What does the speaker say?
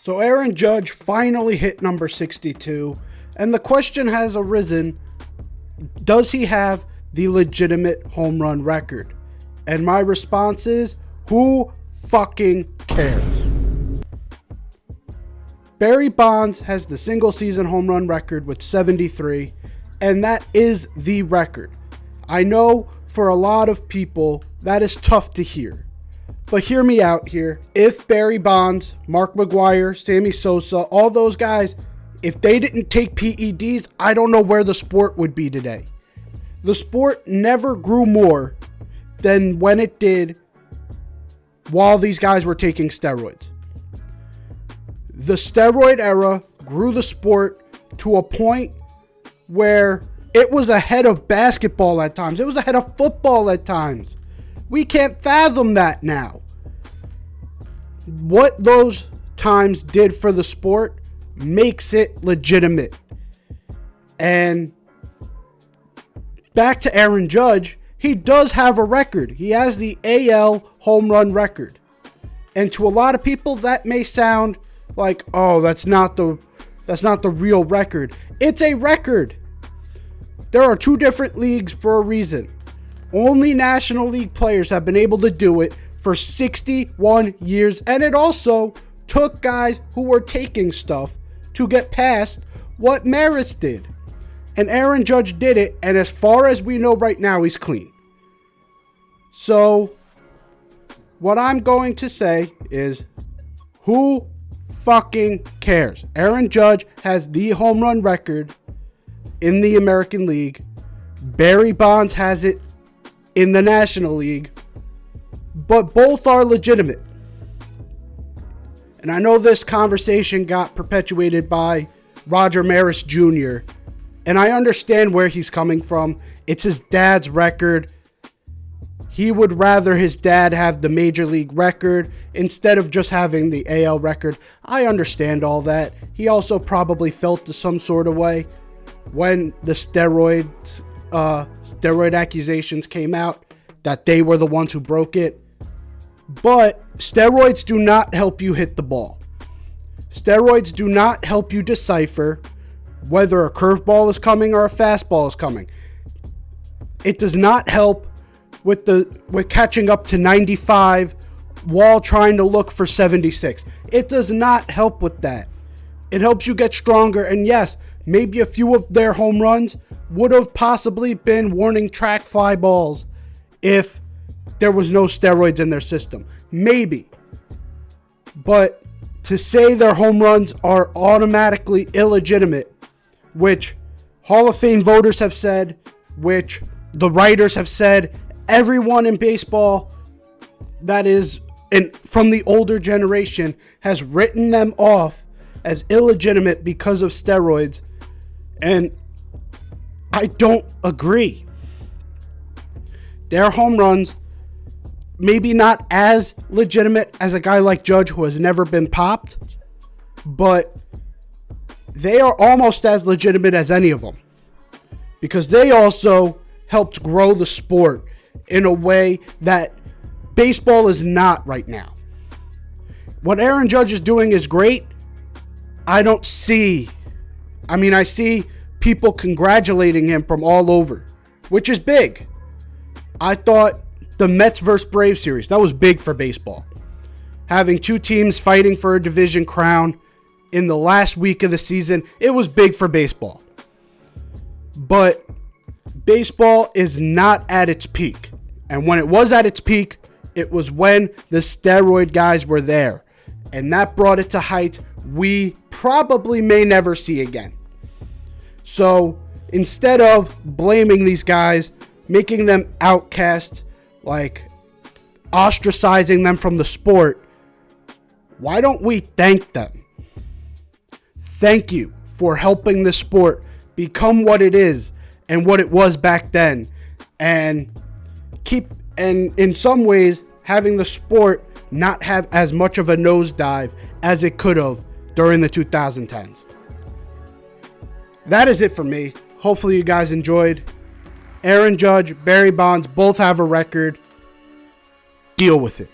So Aaron Judge finally hit number 62, and the question has arisen, does he have the legitimate home run record? And my response is, who fucking cares? Barry Bonds has the single season home run record with 73, and that is the record. I know for a lot of people that is tough to hear. But hear me out here. If Barry Bonds, Mark McGwire, Sammy Sosa, all those guys, if they didn't take PEDs, I don't know where the sport would be today. The sport never grew more than when it did while these guys were taking steroids. The steroid era grew the sport to a point where it was ahead of basketball at times. It was ahead of football at times. We can't fathom that now. What those times did for the sport makes it legitimate. And back to Aaron Judge, he does have a record. He has the AL home run record. And to a lot of people, that may sound like, oh, that's not the real record. It's a record. There are two different leagues for a reason. Only National League players have been able to do it for 61 years. And it also took guys who were taking stuff to get past what Maris did. And Aaron Judge did it. And as far as we know right now, he's clean. So what I'm going to say is, who fucking cares? Aaron Judge has the home run record in the American League. Barry Bonds has it in the National League, but both are legitimate. And I know this conversation got perpetuated by Roger Maris Jr., and I understand where he's coming from. It's his dad's record. He would rather his dad have the major league record instead of just having the AL record. I understand all that. He also probably felt some sort of way when the steroid accusations came out that they were the ones who broke it. But steroids do not help you hit the ball. Steroids do not help you decipher whether a curveball is coming or a fastball is coming. It does not help with catching up to 95 while trying to look for 76. It does not help with that. It helps you get stronger. And yes, maybe a few of their home runs would have possibly been warning track fly balls if there was no steroids in their system. Maybe. But to say their home runs are automatically illegitimate, which Hall of Fame voters have said, which the writers have said, everyone in baseball that is from the older generation has written them off as illegitimate because of steroids. And I don't agree. Their home runs, maybe not as legitimate as a guy like Judge who has never been popped, but they are almost as legitimate as any of them. Because they also helped grow the sport in a way that baseball is not right now. What Aaron Judge is doing is great. I see people congratulating him from all over, which is big. I thought the Mets versus Braves series, that was big for baseball. Having two teams fighting for a division crown in the last week of the season, it was big for baseball. But baseball is not at its peak. And when it was at its peak, it was when the steroid guys were there. And that brought it to heights we probably may never see again. So instead of blaming these guys, making them outcasts, like ostracizing them from the sport, why don't we thank them? Thank you for helping the sport become what it is and what it was back then, and in some ways having the sport not have as much of a nosedive as it could have during the 2010s. That is it for me. Hopefully you guys enjoyed. Aaron Judge, Barry Bonds both have a record. Deal with it.